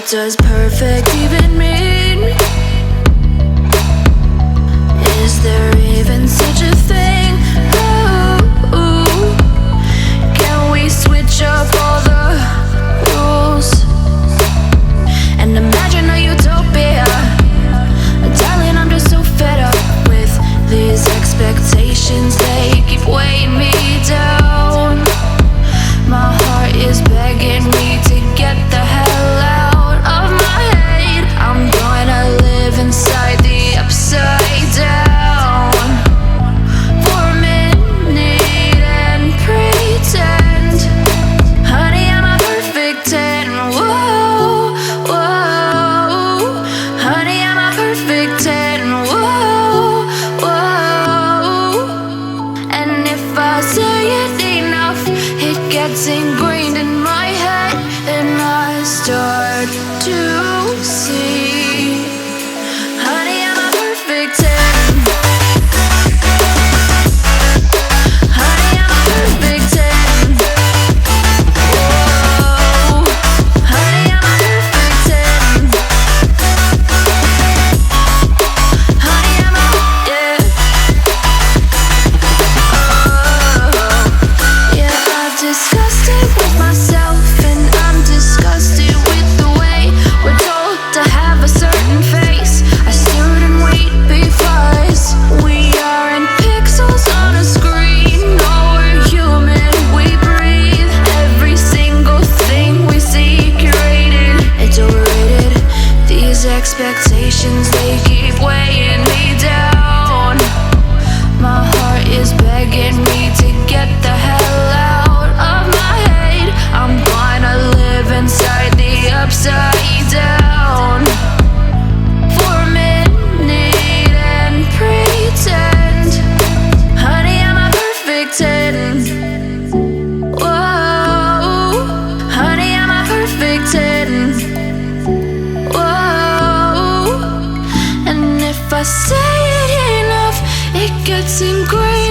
What does perfect even mean? Is there even such a thing? Ooh, can we switch up all the rules and imagine a utopia? Darling, I'm just so fed up with these expectations. They keep weighing me down. My heart is begging me to get the hell out of my head. I'm gonna live inside the upside down for a minute and pretend, honey, I'm a perfect 10. Whoa, whoa, honey, I'm a perfect 10. Whoa, whoa, and if I say it enough, it gets ingrained in my head, and I start to see, honey, I'm a perfect 10. Honey, I'm a perfect 10. Whoa, honey, I'm a perfect 10. Honey, I'm a, yeah. Oh, yeah, I've discussed it with myself, and I'm disgusted with the way we're told to have a certain face. I stood and wait because we aren't pixels on a screen. No, we're human, we breathe. Every single thing we see curated. It's overrated. These expectations, they keep weighing me down. My heart is begging me to get the hell out of my head. I'm gonna live inside the upside down for a minute and pretend, honey, I'm a perfect 10. Whoa, honey, I'm a perfect 10. Whoa, and if I say it enough, it gets ingrained